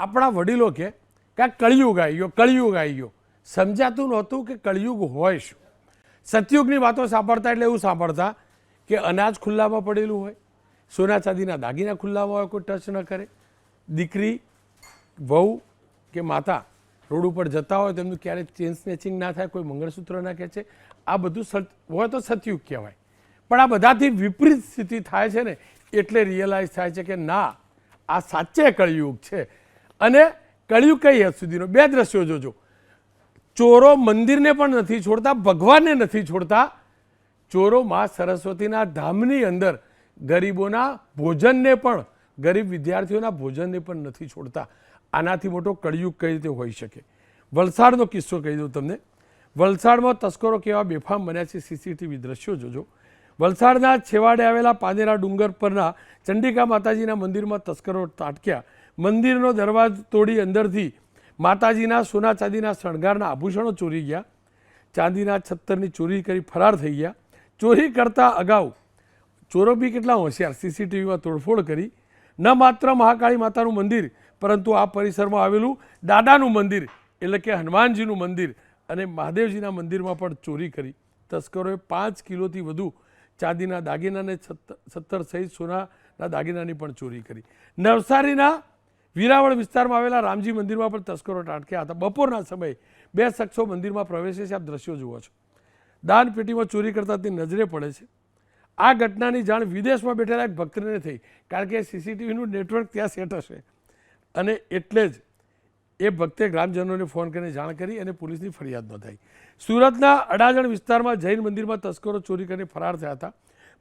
આપણા વડીલો કે આ કળિયુગ આવી ગયો, કળિયુગ આવી ગયો. સમજાતું નહોતું કે કળિયુગ હોય શું. સતયુગની વાતો સાંભળતા એટલે એવું સાંભળતા કે અનાજ ખુલ્લામાં પડેલું હોય, સોના ચાંદીના દાગીના ખુલ્લામાં હોય, કોઈ ટચ ન કરે, દીકરી વહુ કે માતા રોડ ઉપર જતા હોય તેમનું ક્યારેય ચેન સ્નેચિંગ ના થાય, કોઈ મંગળસૂત્ર ના ખેંચે. આ બધું હોય તો સતયુગ કહેવાય. પણ આ બધાથી વિપરીત સ્થિતિ થાય છે ને એટલે રિયલાઇઝ થાય છે કે ના, આ સાચે કળિયુગ છે. અને કળિયુગ કઈ હદ સુધીનો? બે દ્રશ્યો જોજો. ચોરો મંદિરને પણ નથી છોડતા, ભગવાનને નથી છોડતા. ચોરો માં સરસ્વતીના ધામની અંદર ગરીબોના ભોજનને પણ, ગરીબ વિદ્યાર્થીઓના ભોજનને પણ નથી છોડતા. આનાથી મોટો કળિયુગ કઈ રીતે હોઈ શકે? વલસાડનો કિસ્સો કહી દઉં તમને. વલસાડમાં તસ્કરો કેવા બેફામ બન્યા છે, સીસીટીવી દ્રશ્યો જોજો. વલસાડના છેવાડે આવેલા પાનેરા ડુંગર પરના ચંડિકા માતાજીના મંદિરમાં તસ્કરો તાટક્યા. મંદિરનો દરવાજો તોડી અંદરથી માતાજીના સોના ચાંદીના શણગારના આભૂષણો ચોરી ગયા. ચાંદીના છત્તરની ચોરી કરી ફરાર થઈ ગયા. ચોરી કરતા અગાઉ ચોરો બી કેટલા હોશિયાર, સીસીટીવીમાં તોડફોડ કરી ન માત્ર મહાકાળી માતાનું મંદિર પરંતુ આ પરિસરમાં આવેલું દાદાનું મંદિર એટલે કે હનુમાનજીનું મંદિર અને મહાદેવજીના મંદિરમાં પણ ચોરી કરી. તસ્કરોએ 5 કિલોથી વધુ ચાંદીના દાગીનાને 17 સહિત સોનાના દાગીનાની પણ ચોરી કરી. નવસારીના વીરાવળ વિસ્તારમાં આવેલા રામજી મંદિરમાં પણ તસ્કરો તાટક્યા હતા. બપોરના સમયે 2 શખ્સો મંદિરમાં પ્રવેશે છે. આપ દ્રશ્યો જુઓ છો. દાન પેટીમાં ચોરી કરતા તે નજરે પડે છે. આ ઘટનાની જાણ વિદેશમાં બેઠેલા એક ભક્તને થઈ, કારણ કે સીસીટીવીનું નેટવર્ક ત્યાં સેટ હશે અને એટલે જ એ ભક્તે ગ્રામજનોને ફોન કરીને જાણ કરી અને પોલીસની ફરિયાદ નોંધાઈ. સુરતના અડાજણ વિસ્તારમાં જૈન મંદિરમાં તસ્કરો ચોરી કરીને ફરાર થયા હતા.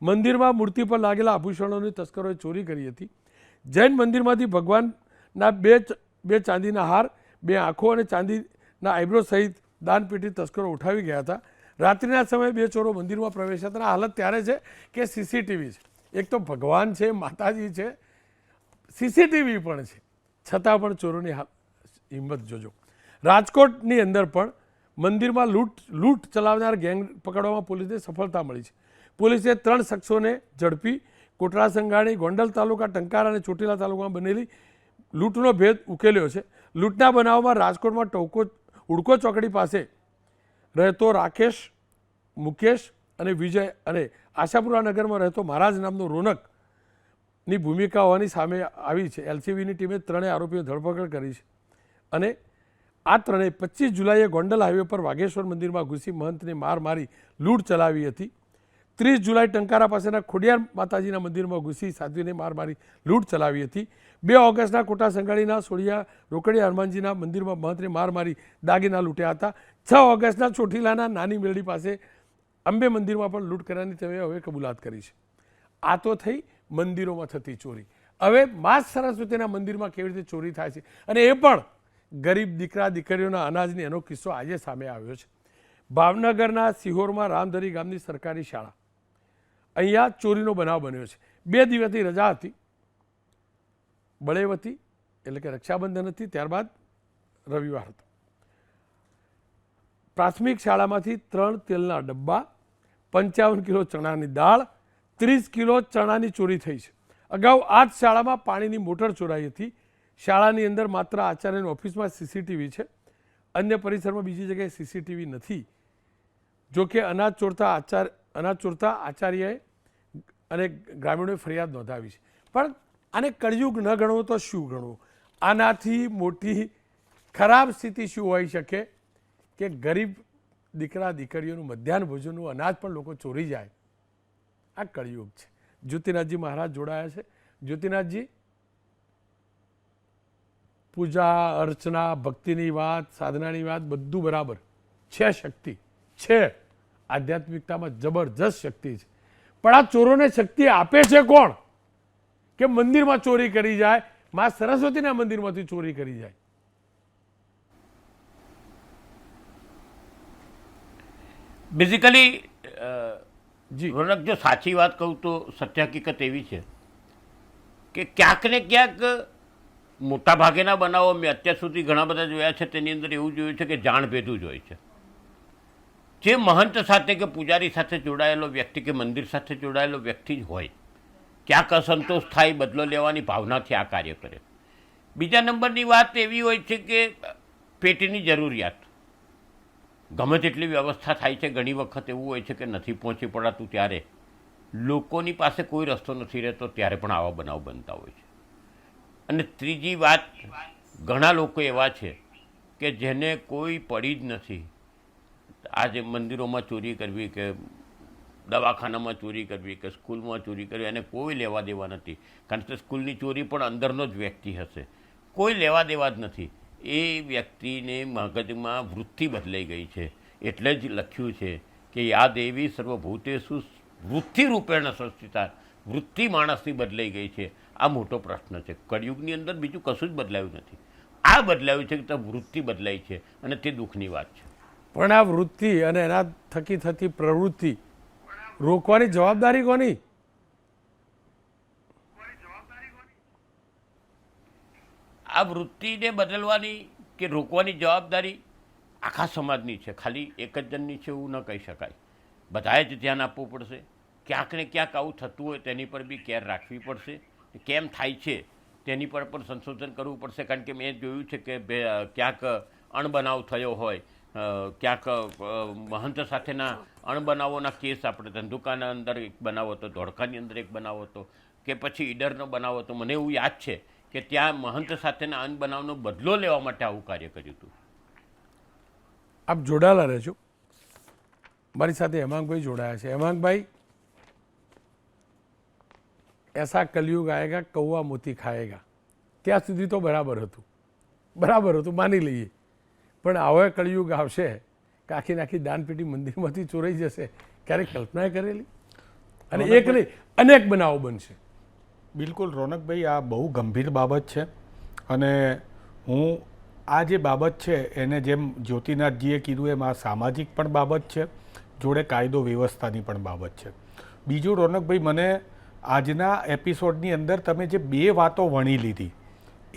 મંદિરમાં મૂર્તિ પર લાગેલા આભૂષણોની તસ્કરોએ ચોરી કરી હતી. જૈન મંદિરમાંથી ભગવાનના બે ચાંદીના હાર, 2 આંખો અને ચાંદીના આઈબ્રો સહિત દાનપેટી તસ્કરો ઉઠાવી ગયા હતા. રાત્રિના સમયે 2 ચોરો મંદિરમાં પ્રવેશ્યા હતા. હાલત ત્યારે છે કે સીસીટીવી છે. એક તો ભગવાન છે, માતાજી છે, સીસીટીવી પણ છે, છતાં પણ ચોરોની હિંમત જોજો. રાજકોટની અંદર પણ મંદિરમાં લૂંટ ચલાવનાર ગેંગ પકડવામાં પોલીસને સફળતા મળી છે. પોલીસે 3 શખ્સોને ઝડપી કોટડા સંઘાણી, ગોંડલ તાલુકા, ટંકાર અને ચોટીલા તાલુકામાં બનેલી લૂંટનો ભેદ ઉકેલ્યો છે. લૂંટના બનાવમાં રાજકોટમાં ઉડકો ચોકડી પાસે રહેતો રાકેશ, મુકેશ અને વિજય અને આશાપુરા નગરમાં રહેતો મહારાજ નામનો રોનકની ભૂમિકા હોવાની સામે આવી છે. એલસીબીની ટીમે 3 આરોપીઓ ધરપકડ કરી છે અને આ 25 જુલાઈએ ગોંડલ હાઈવે પર વાઘેશ્વર મંદિરમાં ઘૂસી મહંતને માર મારી લૂંટ ચલાવી હતી. 30 જુલાઈ ટંકારા પાસેના ખોડિયાર માતાજીના મંદિરમાં ઘૂસી સાધ્વીને માર મારી લૂંટ ચલાવી હતી. 2 ઓગસ્ટના કોટા સંઘાણીના સોડિયા રોકડિયા હનુમાનજીના મંદિરમાં મહંતને માર મારી દાગીના લૂંટ્યા હતા. 6 ઓગસ્ટના ચોટીલાના નાની મેરડી પાસે અંબે મંદિરમાં પણ લૂંટ કરવાની તેઓએ હવે કબૂલાત કરી છે. આ તો થઈ મંદિરોમાં થતી ચોરી. હવે મા સરસ્વતીના મંદિરમાં કેવી રીતે ચોરી થાય છે અને એ પણ ગરીબ દીકરા દીકરીઓના અનાજની એનો કિસ્સો આજે સામે આવ્યો છે. ભાવનગરના સિહોરમાં રામધરી ગામની સરકારી શાળા, અહીંયા ચોરીનો બનાવ બન્યો છે. 2 દિવસની રજા હતી, બળેવતી એટલે કે રક્ષાબંધન હતી, ત્યારબાદ રવિવાર હતો. પ્રાથમિક શાળામાંથી 3 તેલના ડબ્બા, 55 કિલો ચણાની દાળ, 30 કિલો ચણાની ચોરી થઈ છે. અગાઉ આ જ શાળામાં પાણીની મોટર ચોરાઈ હતી. શાળાની અંદર માત્ર આચાર્યની ઓફિસમાં સીસીટીવી છે, અન્ય પરિસરમાં બીજી જગ્યાએ સીસીટીવી નથી. જોકે અનાજ ચોરતા આચાર્યએ અને ગ્રામીણોએ ફરિયાદ નોંધાવી છે. પણ આને કળિયુગ ન ગણવો તો શું ગણવું? આનાથી મોટી ખરાબ સ્થિતિ શું હોઈ શકે કે ગરીબ દીકરા દીકરીઓનું મધ્યાહન ભોજનનું અનાજ પણ લોકો ચોરી જાય. આ કળિયુગ છે. જ્યોતિનાથજી મહારાજ જોડાયા છે. જ્યોતિનાથજી, પૂજા અર્ચના, ભક્તિની વાત, સાધનાની વાત બધું બરાબર છે. શક્તિ છે, આધ્યાત્મિકતામાં જબરજસ્ત શક્તિ છે. પણ આ ચોરોને શક્તિ આપે છે કોણ? કે મંદિરમાં ચોરી કરી જાય, મા સરસ્વતીના મંદિરમાંથી ચોરી કરી જાય. બેઝિકલી રોનક, જો સાચી વાત કહું તો સત્ય હકીકત એવી છે કે ક્યાંક ને ક્યાંક મોટા ભાગેના બનાવો મેં અત્યાર સુધી ઘણા બધા જોયા છે, તેની અંદર એવું જોયું છે કે જાણભેદું જ હોય છે. જે મહંત સાથે કે પૂજારી સાથે જોડાયેલો વ્યક્તિ કે મંદિર સાથે જોડાયેલો વ્યક્તિ જ હોય, ક્યાંક અસંતોષ થાય, બદલો લેવાની ભાવનાથી આ કાર્ય કરે. બીજા નંબરની વાત એવી હોય છે કે પેટની જરૂરિયાત ગમે તેટલી વ્યવસ્થા થાય છે, ઘણી વખત એવું હોય છે કે નથી પહોંચી પડાતું, ત્યારે લોકોની પાસે કોઈ રસ્તો નથી રહેતો, ત્યારે પણ આવા બનાવ બનતા હોય છે. અને ત્રીજી વાત, ઘણા લોકો એવા છે કે જેને કોઈ પડી જ નથી. આજે મંદિરોમાં ચોરી કરવી કે દવાખાનામાં ચોરી કરવી કે સ્કૂલમાં ચોરી કરવી, એને કોઈ લેવા દેવા નથી. કારણ કે સ્કૂલની ચોરી પણ અંદરનો જ વ્યક્તિ હશે, કોઈ લેવા દેવા જ નથી. એ વ્યક્તિને મગજમાં વૃત્તિ બદલાઈ ગઈ છે. એટલે જ લખ્યું છે કે યા દેવી સર્વભૂતેષુ વૃત્તિ રૂપેણ સંસ્થિતા. વૃત્તિ માણસની બદલાઈ ગઈ છે. આ મોટો પ્રશ્ન છે. કળિયુગની અંદર બીજું કશું જ બદલાયું નથી. આ બદલાયું છે કે વૃત્તિ બદલાઈ છે, અને તે દુઃખની વાત છે. પણ આ વૃત્તિ અને એના થકી થતી પ્રવૃત્તિ રોકવાની જવાબદારી કોની? આ વૃત્તિને બદલવાની કે રોકવાની જવાબદારી આખા સમાજની છે, ખાલી એક જ જણની છે એવું ન કહી શકાય. બધાએ જ ધ્યાન આપવું પડશે. ક્યાંક ને ક્યાંક આવું થતું હોય તેની પર બી કેર રાખવી પડશે. કેમ થાય છે તેની પર પણ સંશોધન કરવું પડશે. કારણ કે મેં જોયું છે કે ક્યાંક અણબનાવ થયો હોય, ક્યાંક મહંત સાથેના અણબનાવોના કેસ, આપણે ધંધુકાના અંદર એક બનાવ હતો, ધોળકાની અંદર એક બનાવ હતો, કે પછી ઈડરનો બનાવ હતો. મને એવું યાદ છે કે ત્યાં મહંત સાથેના અણબનાવનો બદલો લેવા માટે આવું કાર્ય કર્યું હતું. આપ જોડાયેલા રહેજો. મારી સાથે હેમાંગભાઈ જોડાયા છે. હેમાંગભાઈ, એસા કલયુગ આયેગા કૌવા મોતી ખાએગા, ત્યાં સુધી તો બરાબર હતું, માની લઈએ. પણ આવો કળિયુગ આવશે કે આખી નાખી દાનપેટી મંદિરમાંથી ચોરાઈ જશે, ક્યારેક કલ્પના કરેલી? અને એક નહીં, અનેક બનાવો બનશે. બિલકુલ રોનકભાઈ, આ બહુ ગંભીર બાબત છે. અને હું આ જે બાબત છે એને જેમ જ્યોતિનાથજીએ કીધું એમ આ સામાજિક પણ બાબત છે, જોડે કાયદો વ્યવસ્થાની પણ બાબત છે. બીજું રોનકભાઈ, મને આજના એપિસોડની અંદર તમે જે બે વાતો વણી લીધી,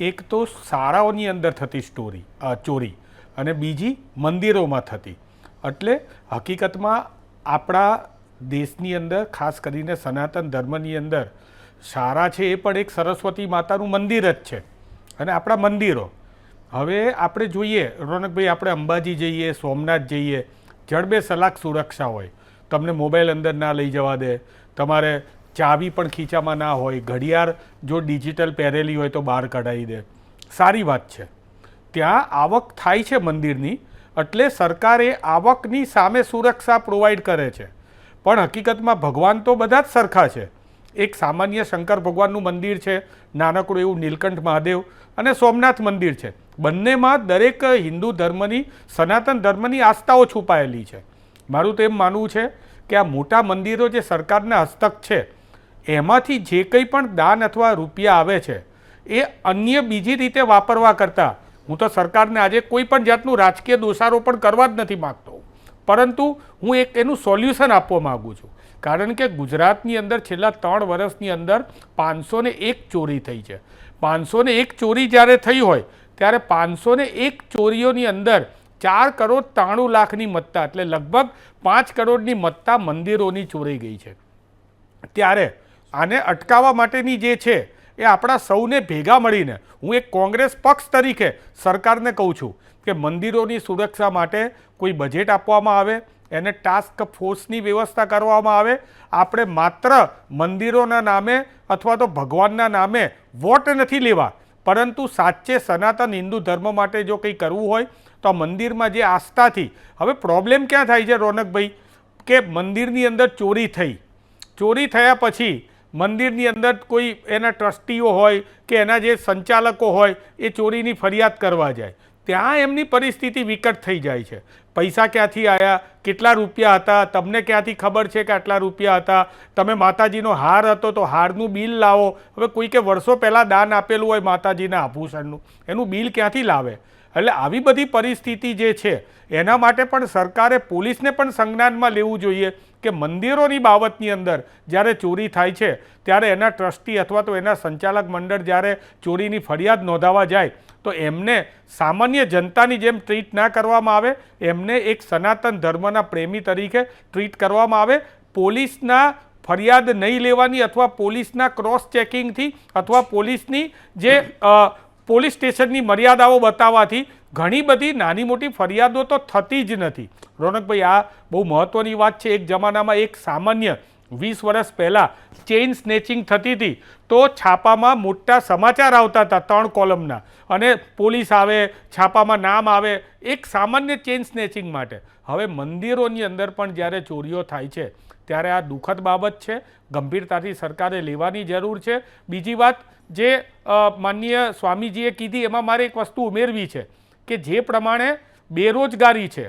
એક તો શાળાઓની અંદર થતી ચોરી અને બીજી મંદિરોમાં થતી. એટલે હકીકતમાં આપણા દેશની અંદર, ખાસ કરીને સનાતન ધર્મની અંદર, શાળા છે એ પણ એક સરસ્વતી માતાનું મંદિર જ છે. અને આપણા મંદિરો, હવે આપણે જોઈએ રોનકભાઈ, આપણે અંબાજી જઈએ, સોમનાથ જઈએ, જડબે સલાક સુરક્ષા હોય. તમને મોબાઈલ અંદર ના લઈ જવા દે, તમારે ચાવી પણ ખીચામાં ના હોય, ઘડિયાળ જો ડિજિટલ પહેરેલી હોય તો બહાર કઢાવી દે. સારી વાત છે. ત્યાં આવક થાય છે મંદિરની, એટલે સરકારે આવકની સામે સુરક્ષા પ્રોવાઈડ કરે છે. પણ હકીકતમાં ભગવાન તો બધા જ સરખા છે. એક સામાન્ય શંકર ભગવાનનું મંદિર છે, નાનકડું એવું નીલકંઠ મહાદેવ, અને સોમનાથ મંદિર છે. બંનેમાં દરેક હિન્દુ ધર્મની, સનાતન ધર્મની આસ્થાઓ છુપાયેલી છે. મારું તો એમ માનવું છે કે આ મોટા મંદિરો જે સરકારના હસ્તક છે, એમાંથી જે કંઈ પણ દાન અથવા રૂપિયા આવે છે એ અન્ય બીજી રીતે વાપરવા કરતાં, હું તો સરકારને આજે કોઈ પણ જાતનું રાજકીય દોષારોપણ કરવા જ નથી માગતો, પરંતુ હું એક એનું સોલ્યુશન આપવા માગું છું. કારણ કે ગુજરાતની અંદર છેલ્લા 3 વર્ષની અંદર 501 ચોરી થઈ છે. 501 ચોરી જ્યારે થઈ હોય ત્યારે 501 ચોરીઓની અંદર 4,93,00,000ની મત્તા, એટલે લગભગ 5 કરોડની મત્તા મંદિરોની ચોરાઈ ગઈ છે. ત્યારે આને અટકાવવા માટેની જે છે એ આપણા સૌને ભેગા મળીને, હું એક કોંગ્રેસ પક્ષ તરીકે સરકારને કહું છું કે મંદિરોની સુરક્ષા માટે કોઈ બજેટ આપવામાં આવે, એને ટાસ્ક ફોર્સની વ્યવસ્થા કરવામાં આવે. આપણે માત્ર મંદિરોના નામે અથવા તો ભગવાનના નામે વોટ નથી લેવા, પરંતુ સાચે સનાતન હિન્દુ ધર્મ માટે જો કંઈ કરવું હોય તો મંદિરમાં જે આસ્થાથી, હવે પ્રોબ્લેમ ક્યાં થાય છે રોનકભાઈ, કે મંદિરની અંદર ચોરી થયા પછી મંદિરની અંદર કોઈ એના ટ્રસ્ટીઓ હોય કે એના જે સંચાલકો હોય એ ચોરીની ફરિયાદ કરવા જાય, ત્યાં એમની પરિસ્થિતિ વિકટ થઈ જાય છે. પૈસા ક્યાંથી આવ્યા, કેટલા રૂપિયા હતા, તમને ક્યાંથી ખબર છે કે આટલા રૂપિયા હતા? તમે માતાજીનો હાર હતો તો હારનું બિલ લાવો. હવે કોઈકે વર્ષો પહેલાં દાન આપેલું હોય માતાજીના આભૂષણનું, એનું બિલ ક્યાંથી લાવે? એટલે આવી બધી પરિસ્થિતિ જે છે એના માટે પણ સરકારે, પોલીસને પણ સંજ્ઞાનમાં લેવું જોઈએ કે મંદિરોની બાબતની અંદર જ્યારે ચોરી થાય છે ત્યારે એના ટ્રસ્ટી અથવા તો એના સંચાલક મંડળ જ્યારે ચોરીની ફરિયાદ નોંધાવવા જાય તો એમને સામાન્ય જનતાની જેમ ટ્રીટ ના કરવામાં આવે, એમને એક સનાતન ધર્મના પ્રેમી તરીકે ટ્રીટ કરવામાં આવે. પોલીસના ફરિયાદ નહીં લેવાની અથવા પોલીસના ક્રોસ ચેકિંગથી અથવા પોલીસની જે પોલીસ સ્ટેશનની મર્યાદાઓ બતાવવાથી ઘણી બધી નાની મોટી ફરિયાદો તો થતી જ નથી. રોનકભાઈ, આ બહુ મહત્ત્વની વાત છે. એક જમાનામાં એક સામાન્ય 20 વર્ષ પહેલાં ચેઇન સ્નેચિંગ થતી હતી તો છાપામાં મોટા સમાચાર આવતા હતા 3 કોલમના, અને પોલીસ આવે, છાપામાં નામ આવે એક સામાન્ય ચેઇન સ્નેચિંગ માટે. હવે મંદિરોની અંદર પણ જ્યારે ચોરીઓ થાય છે ત્યારે આ દુઃખદ બાબત છે. ગંભીરતાથી સરકારે લેવાની જરૂર છે. બીજી વાત જે માનનીય સ્વામીજીએ કીધી એમાં મારે એક વસ્તુ ઉમેરવી છે કે જે પ્રમાણે બેરોજગારી છે,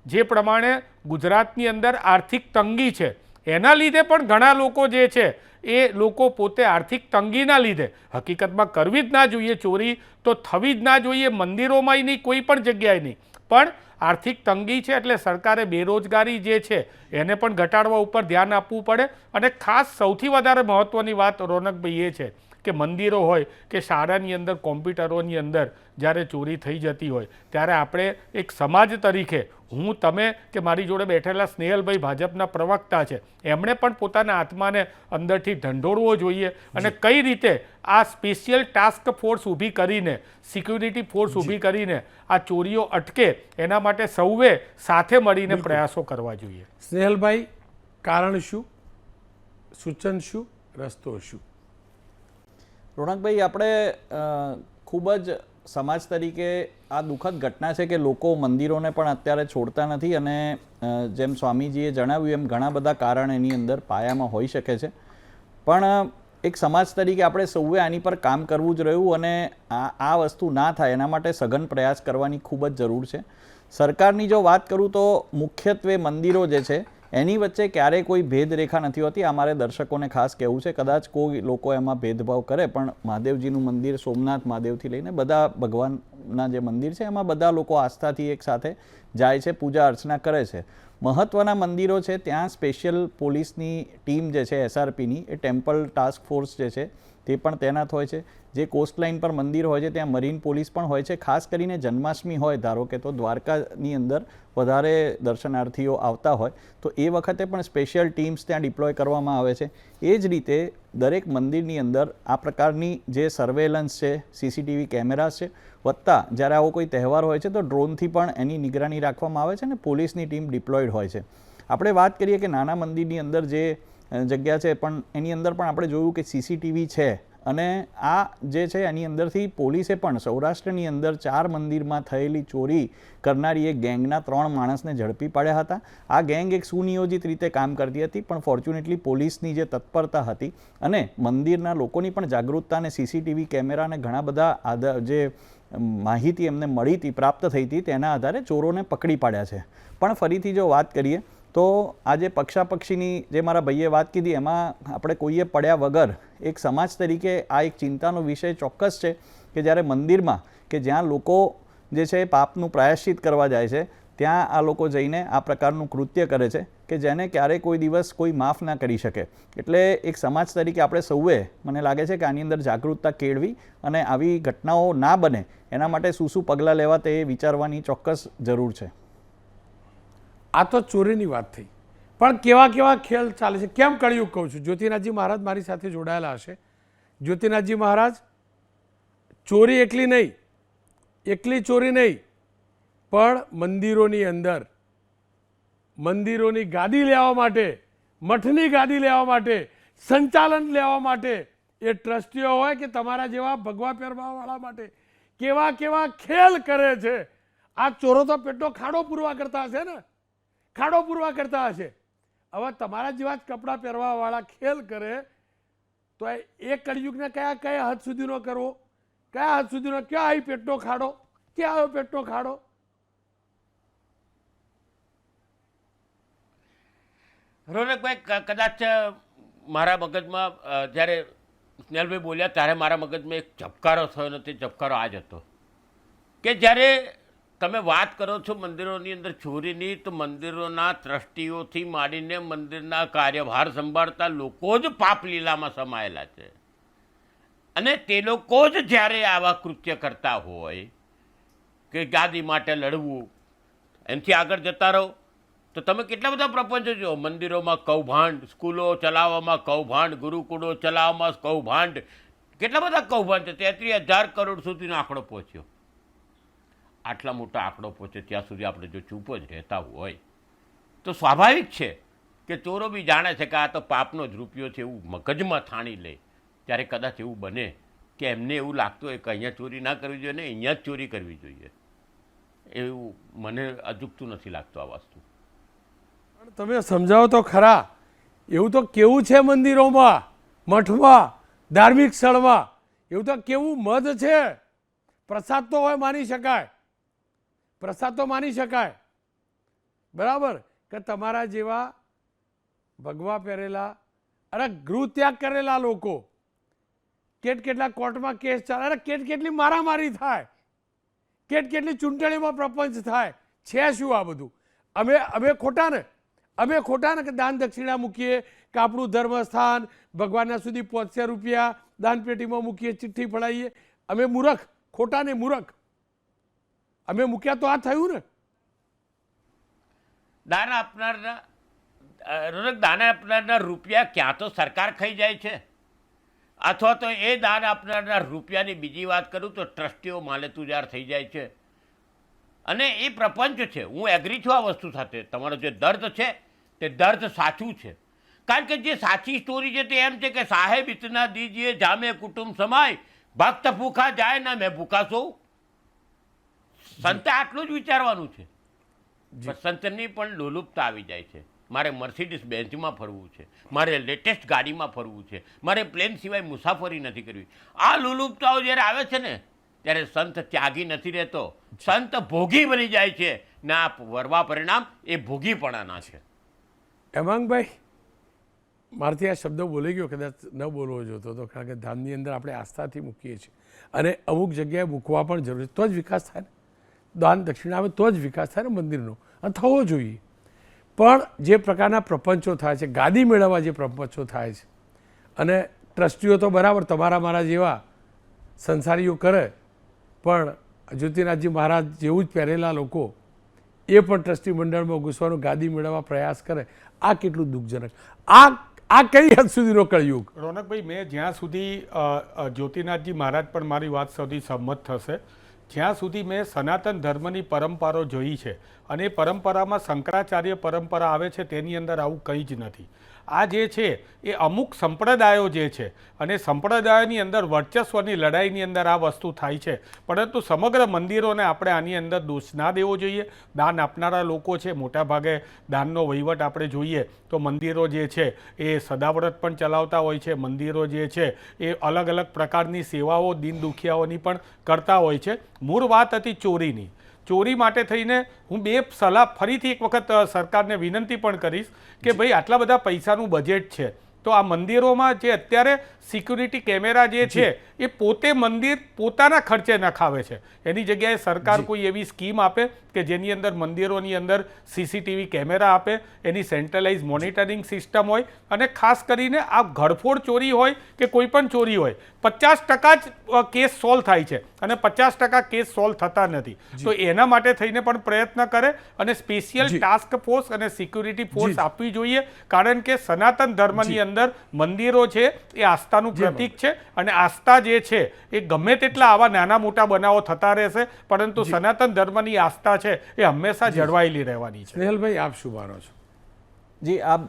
જે પ્રમાણે ગુજરાતની અંદર આર્થિક તંગી છે, એના લીધે પણ ઘણા લોકો જે છે એ લોકો પોતે આર્થિક તંગીના લીધે હકીકતમાં કરવી જ ના જોઈએ ચોરી, તો થવી જ ના જોઈએ, મંદિરોમાંય નહીં, કોઈ પણ જગ્યાએ નહીં, પણ આર્થિક તંગી છે એટલે સરકારે બેરોજગારી જે છે એને પણ ઘટાડવા ઉપર ધ્યાન આપવું પડે. અને ખાસ સૌથી વધારે મહત્ત્વની વાત રોનકભાઈ એ છે કે મંદિરો હોય કે શાળાની અંદર કોમ્પ્યુટરોની અંદર જ્યારે ચોરી થઈ જતી હોય ત્યારે આપણે એક સમાજ તરીકે, હું, તમે કે મારી જોડે બેઠેલા સ્નેહલભાઈ ભાજપના પ્રવક્તા છે, એમણે પણ પોતાના આત્માને અંદરથી ઢંઢોળવો જોઈએ અને કઈ રીતે આ સ્પેશિયલ ટાસ્ક ફોર્સ ઊભી કરીને, સિક્યુરિટી ફોર્સ ઊભી કરીને આ ચોરીઓ અટકે એના માટે સૌએ સાથે મળીને પ્રયાસો કરવા જોઈએ. સ્નેહલભાઈ, કારણ શું, સૂચન શું, રસ્તો શું? રોનકભાઈ, આપણે ખૂબ જ સમાજ તરીકે આ દુઃખદ ઘટના છે કે લોકો મંદિરોને પણ અત્યારે છોડતા નથી, અને જેમ સ્વામીજીએ જણાવ્યું એમ ઘણા બધા કારણ એની અંદર પાયામાં હોઈ શકે છે. પણ એક સમાજ તરીકે આપણે સૌએ આની પર કામ કરવું જ રહ્યું અને આ વસ્તુ ના થાય એના માટે સઘન પ્રયાસ કરવાની ખૂબ જ જરૂર છે. સરકારની જો વાત કરું તો મુખ્યત્વે મંદિરો જે છે એની વચ્ચે ક્યારેય કોઈ ભેદરેખા નથી હોતી. આ મારે દર્શકોને ખાસ કહેવું છે. કદાચ કોઈ લોકો એમાં ભેદભાવ કરે, પણ મહાદેવજીનું મંદિર, સોમનાથ મહાદેવથી લઈને બધા ભગવાનના જે મંદિર છે એમાં બધા લોકો આસ્થાથી એક સાથે જાય છે, પૂજા અર્ચના કરે છે. મહત્ત્વના મંદિરો છે ત્યાં સ્પેશિયલ પોલીસની ટીમ જે છે SRPની, એ ટેમ્પલ ટાસ્ક ફોર્સ જે છે તે પણ તૈનાત હોય છે. જે કોસ્ટલાઇન પર મંદિર હોય છે ત્યાં મરીન પોલીસ પણ હોય છે. ખાસ કરીને જન્માષ્ટમી હોય ધારો કે, તો દ્વારકાની અંદર વધારે દર્શનાર્થીઓ આવતા હોય તો એ વખતે પણ સ્પેશિયલ ટીમ્સ ત્યાં ડિપ્લોય કરવામાં આવે છે. એ જ રીતે દરેક મંદિરની અંદર આ પ્રકારની જે સર્વેલન્સ છે, CCTV કેમેરાસ છે, વત્તા જ્યારે આવો કોઈ તહેવાર હોય છે તો ડ્રોનથી પણ એની નિગરાની રાખવામાં આવે છે અને પોલીસની ટીમ ડિપ્લોયડ હોય છે. આપણે વાત કરીએ કે નાના મંદિરની અંદર જે જગ્યા છે પણ એની અંદર પણ આપણે જોયું કે CCTV છે, અને આ જે છે એની અંદરથી પોલીસે પણ સૌરાષ્ટ્રની અંદર 4 મંદિરમાં થયેલી ચોરી કરનારી એક ગેંગના 3 માણસને ઝડપી પાડ્યા હતા. આ ગેંગ એક સુનિયોજિત રીતે કામ કરતી હતી, પણ ફોર્ચ્યુનેટલી પોલીસની જે તત્પરતા હતી અને મંદિરના લોકોની પણ જાગૃતતા અને CCTV કેમેરાને ઘણા બધા જે માહિતી એમને મળી હતી, પ્રાપ્ત થઈ હતી, તેના આધારે ચોરોને પકડી પાડ્યા છે. પણ ફરીથી જો વાત કરીએ તો આજે પક્ષાપક્ષીની જે મારા ભાઈએ વાત કીધી એમાં આપણે કોઈએ પડ્યા વગર એક સમાજ તરીકે આ એક ચિંતાનો વિષય ચોક્કસ છે કે જ્યારે મંદિરમાં કે જ્યાં લોકો જે છે પાપનું પ્રાયશ્ચિત કરવા જાય છે ત્યાં આ લોકો જઈને આ પ્રકારનું કૃત્ય કરે છે કે જેને ક્યારેય કોઈ દિવસ કોઈ માફ ના કરી શકે. એટલે એક સમાજ તરીકે આપણે સૌએ, મને લાગે છે કે આની અંદર જાગૃતતા કેળવી અને આવી ઘટનાઓ ના બને એના માટે શું પગલાં લેવા તે વિચારવાની ચોક્કસ જરૂર છે. આ તો ચોરીની વાત થઈ, પણ કેવા કેવા ખેલ ચાલે છે, કેમ કળિયુગ કહું છું. જ્યોતિનાથજી મહારાજ મારી સાથે જોડાયેલા હશે. જ્યોતિનાથજી મહારાજ, ચોરી એકલી ચોરી નહીં, પણ મંદિરોની અંદર મંદિરોની ગાદી લેવા માટે, મઠની ગાદી લેવા માટે, સંચાલન લેવા માટે, એ ટ્રસ્ટીઓ હોય કે તમારા જેવા ભગવા પહેરવાવાળા માટે કેવા કેવા ખેલ કરે છે. આ ચોરો તો પેટનો ખાડો પૂરવા કરતા હશે ને, ખાડો પૂરવા કરતા હશે. હવે તમારા જેવા જ કપડાં પહેરવાવાળા ખેલ કરે તો એ કળિયુગને કયા હદ સુધીનો કરવો, કયા હદ સુધીનો, ક્યાં આવી પેટનો ખાડો, ક્યાં આવ્યો પેટનો ખાડો? રોનકભાઈ, કદાચ મારા મગજમાં જ્યારે સ્નેહલભાઈ બોલ્યા ત્યારે મારા મગજમાં એક ઝબકારો થયો ને તે ઝબકારો આ જ હતો કે જ્યારે તમે વાત કરો છો મંદિરોની અંદર ચોરીની, તો મંદિરોના ટ્રસ્ટીઓથી માંડીને મંદિરના કાર્યભાર સંભાળતા લોકો જ પાપ લીલામાં સમાયેલા છે, અને તે લોકો જ જ્યારે આવા કૃત્ય કરતા હોય કે ગાદી માટે લડવું, એનાથી આગળ જતા રહો તો તમે કેટલા બધા પ્રપંચો જો, મંદિરોમાં કૌભાંડ, સ્કૂલો ચલાવવામાં કૌભાંડ, ગુરુકુળો ચલાવવામાં કૌભાંડ, કેટલા બધા કૌભાંડ છે, 33,000 કરોડ સુધીનો આંકડો પહોંચ્યો. આટલા મોટા આંકડો પહોંચે ત્યાં સુધી આપણે જો ચૂપ જ રહેતા હોય તો સ્વાભાવિક છે કે ચોરો બી જાણે છે કે આ તો પાપનો જ રૂપિયો છે એવું મગજમાં થાણી લે. ત્યારે કદાચ એવું બને કે એમને એવું લાગતું હોય કે અહીંયા ચોરી ના કરવી જોઈએ ને અહીંયા જ ચોરી કરવી જોઈએ. એવું મને અજુકતું નથી લાગતું આ વસ્તુ. પણ તમે સમજાવો તો ખરા, એવું તો કેવું છે મંદિરોમાં, મઠમાં, ધાર્મિક સ્થળમાં, એવું તો કેવું મધ છે. પ્રસાદ તો હોય, માની શકાય, પ્રસાદ તો માની શકાય, બરાબર, કે તમારા જેવા ભગવા પહેરેલા અરે ગૃહ ત્યાગ કરેલા લોકો કેટલા કોર્ટમાં કેસ ચાલે, અરે કેટલી મારામારી થાય, કેટલી ચૂંટણીમાં પ્રપંચ થાય છે. શું આ બધું અમે ખોટા ને કે દાન દક્ષિણા મૂકીએ કે આપણું ધર્મસ્થાન ભગવાનના સુધી પહોંચશે રૂપિયા દાન પેટીમાં મૂકીએ, ચિઠ્ઠી પડાવીએ. અમે મૂર્ખ, ખોટા ને મૂર્ખ અમે મૂક્યા તો આ થયું ને. દાન આપનારના દાન આપનારના રૂપિયા ક્યાં તો સરકાર ખાઈ જાય છે, અથવા તો એ દાન આપનારના રૂપિયાની બીજી વાત કરું તો ટ્રસ્ટીઓ માલેતુજાર થઈ જાય છે. અને એ પ્રપંચ છે. હું એગ્રી છું આ વસ્તુ સાથે. તમારો જે દર્દ છે તે દર્દ સાચું છે. કારણ કે જે સાચી સ્ટોરી છે તે એમ છે કે સાહેબ ઇતના દીજીએ જામે કુટુંબ સમાય, ભક્ત ભૂખા જાય ના મેં ભૂખા સૌ. સંતે આટલું જ વિચારવાનું છે. સંતની પણ લોલુપતા આવી જાય છે. મારે મર્સિડીઝ બેન્ચમાં ફરવું છે, મારે લેટેસ્ટ ગાડીમાં ફરવું છે, મારે પ્લેન સિવાય મુસાફરી નથી કરવી. આ લોલુપતાઓ જ્યારે આવે છે ને ત્યારે સંત ત્યાગી નથી રહેતો, સંત ભોગી બની જાય છે ને આ વરવા પરિણામ એ ભોગીપણાના છે. હેમાંગભાઈ, મારાથી આ શબ્દ બોલી ગયો, કદાચ ન બોલવો જોતો હતો, કારણ કે ધામની અંદર આપણે આસ્થાથી મૂકીએ છીએ અને અમુક જગ્યાએ મૂકવા પણ જરૂરી, તો જ વિકાસ થાય ને. દાન દક્ષિણા આવે તો જ વિકાસ થાય ને મંદિરનો, અને થવો જોઈએ. પણ જે પ્રકારના પ્રપંચો થાય છે, ગાદી મેળવવા જે પ્રપંચો થાય છે, અને ટ્રસ્ટીઓ તો બરાબર તમારા મારા જેવા સંસારીઓ કરે, પણ જ્યોતિનાથજી મહારાજ જેવું જ પહેરેલા લોકો એ પણ ટ્રસ્ટી મંડળમાં ઘૂસવાનો ગાદી મેળવવા પ્રયાસ કરે. આ કેટલું દુઃખજનક. આ કઈ હદ સુધીનો કળયુગ. રોનકભાઈ, મેં જ્યાં સુધી જ્યોતિનાથજી મહારાજ પણ મારી વાત સુધી સંમત થશે, જ્યાં સુધી મેં સનાતન ધર્મની પરંપરાઓ જોઈ છે અને એ પરંપરામાં શંકરાચાર્ય પરંપરા આવે છે તેની અંદર આવું કંઈ જ નથી. આ જે છે એ અમુક સંપ્રદાયો જે છે અને સંપ્રદાયોની અંદર વર્ચસ્વની લડાઈની અંદર આ વસ્તુ થાય છે. પરંતુ સમગ્ર મંદિરોને આપણે આની અંદર દોષ ના દેવો જોઈએ. દાન આપનારા લોકો છે, મોટાભાગે દાનનો વહીવટ આપણે જોઈએ તો મંદિરો જે છે એ સદાવ્રત પણ ચલાવતા હોય છે, મંદિરો જે છે એ અલગ અલગ પ્રકારની સેવાઓ દીન દુખિયાઓની પણ કરતા હોય છે. મૂળ વાત હતી ચોરીની. ચોરી માટે થઈને હું બે સલાહ ફરીથી એક વખત સરકારને વિનંતી પણ કરીશ કે ભાઈ આટલા બધા પૈસાનું બજેટ છે તો આ મંદિરોમાં જે અત્યારે સિક્યુરિટી કેમેરા જે છે એ પોતે મંદિર પોતાના ખર્ચે નખાવે છે. એની જગ્યાએ સરકાર કોઈ એવી સ્કીમ આપે કે જેની અંદર મંદિરોની અંદર સીસીટીવી કેમેરા આપે, એની સેન્ટ્રલાઇઝ મોનિટરિંગ સિસ્ટમ હોય, અને ખાસ કરીને આ ઘરફોડ ચોરી હોય કે કોઈ પણ ચોરી હોય 50% જ કેસ સોલ્વ થાય છે અને 50% કેસ સોલ્વ થતા નથી. તો એના માટે થઈને પણ પ્રયત્ન કરે અને સ્પેશિયલ ટાસ્ક ફોર્સ અને સિક્યુરિટી ફોર્સ આપવી જોઈએ. કારણ કે સનાતન ધર્મની અંદર મંદિરો છે એ આસ્થાનું પ્રતીક છે અને આસ્થા જે છે એ ગમે તેટલા આવા નાના મોટા બનાવો થતા રહેશે, પરંતુ સનાતન ધર્મની આસ્થા છે એ હંમેશા જળવાયેલી રહેવાની છે. સ્નેહલભાઈ, આપ શું માનો છો? જી, આપ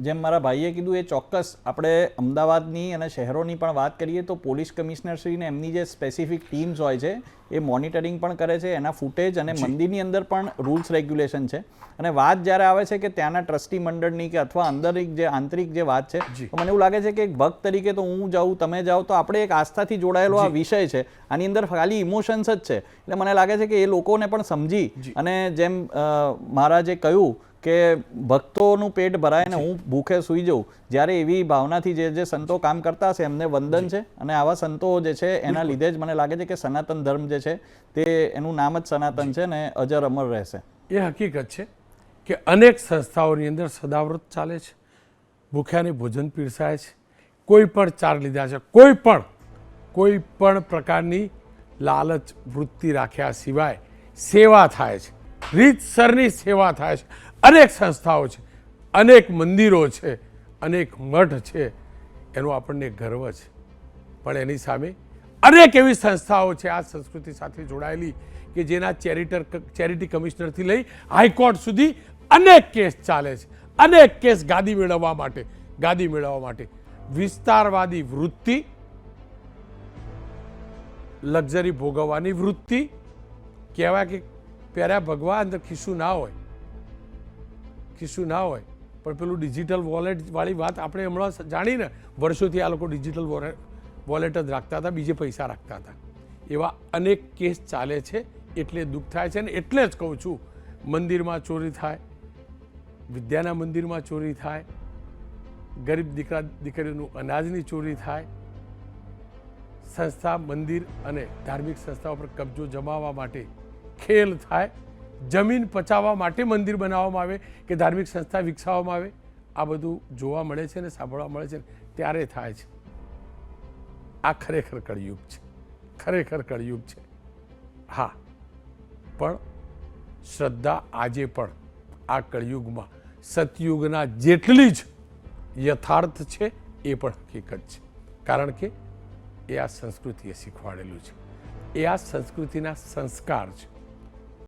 જેમ મારા ભાઈએ કીધું એ ચોક્કસ આપણે અમદાવાદની અને શહેરોની પણ વાત કરીએ તો પોલીસ કમિશનરશ્રીને એમની જે સ્પેસિફિક ટીમ્સ હોય છે એ મોનિટરિંગ પણ કરે છે, એના ફૂટેજ અને મંદિરની અંદર પણ રૂલ્સ રેગ્યુલેશન છે. અને વાત જ્યારે આવે છે કે ત્યાંના ટ્રસ્ટી મંડળની કે અથવા અંદર જે આંતરિક જે વાત છે, તો મને એવું લાગે છે કે એક ભક્ત તરીકે તો હું જાઉં, તમે જાઓ, તો આપણે એક આસ્થાથી જોડાયેલો આ વિષય છે. આની અંદર ખાલી ઇમોશન્સ જ છે. એટલે મને લાગે છે કે એ લોકોને પણ સમજી અને જેમ મહારાજે કહ્યું કે ભક્તોનું પેટ ભરાય ને હું ભૂખે સૂઈ જાઉં, જ્યારે એવી ભાવનાથી જે સંતો કામ કરતા હશે એમને વંદન છે. અને આવા સંતો જે છે એના લીધે જ મને લાગે છે કે સનાતન ધર્મ જે છે તે એનું નામ જ સનાતન છે ને અજર અમર રહેશે. એ હકીકત છે કે અનેક સંસ્થાઓની અંદર સદાવ્રત ચાલે છે, ભૂખ્યાને ભોજન પીરસાય છે, કોઈ પણ ચાર લીધા છે, કોઈ પણ પ્રકારની લાલચ વૃત્તિ રાખ્યા સિવાય સેવા થાય છે, રીતસરની સેવા થાય છે. અનેક સંસ્થાઓ છે, અનેક મંદિરો છે, અનેક મઠ છે, એનો આપણને ગર્વ છે. પણ એની સામે અનેક એવી સંસ્થાઓ છે આ સંસ્કૃતિ સાથે જોડાયેલી કે જેના ચેરિટી કમિશનરથી લઈ હાઈકોર્ટ સુધી અનેક કેસ ચાલે છે. અનેક કેસ ગાદી મેળવવા માટે વિસ્તારવાદી વૃત્તિ, લક્ઝરી ભોગવવાની વૃત્તિ, કહેવાય કે પહેર્યા ભગવા અંદર ખિસ્સું ના હોય પણ પેલું ડિજિટલ વોલેટ વાળી વાત આપણે હમણાં જાણીને, વર્ષોથી આ લોકો ડિજિટલ વોલેટ જ રાખતા હતા, બીજે પૈસા રાખતા હતા. એવા અનેક કેસ ચાલે છે. એટલે દુઃખ થાય છે ને એટલે જ કહું છું, મંદિરમાં ચોરી થાય, વિદ્યાના મંદિરમાં ચોરી થાય, ગરીબ દીકરા દીકરીઓનું અનાજની ચોરી થાય, સંસ્થા મંદિર અને ધાર્મિક સંસ્થાઓ પર કબજો જમાવવા માટે ખેલ થાય, જમીન પચાવવા માટે મંદિર બનાવવામાં આવે કે ધાર્મિક સંસ્થા વિકસાવવામાં આવે, આ બધું જોવા મળે છે ને સાંભળવા મળે છે ત્યારે થાય છે. આ ખરેખર કળિયુગ છે. હા, પણ શ્રદ્ધા આજે પણ આ કળિયુગમાં સતયુગના જેટલી જ યથાર્થ છે એ પણ હકીકત છે. કારણ કે એ આ સંસ્કૃતિએ શીખવાડેલું છે, એ આ સંસ્કૃતિના સંસ્કાર છે.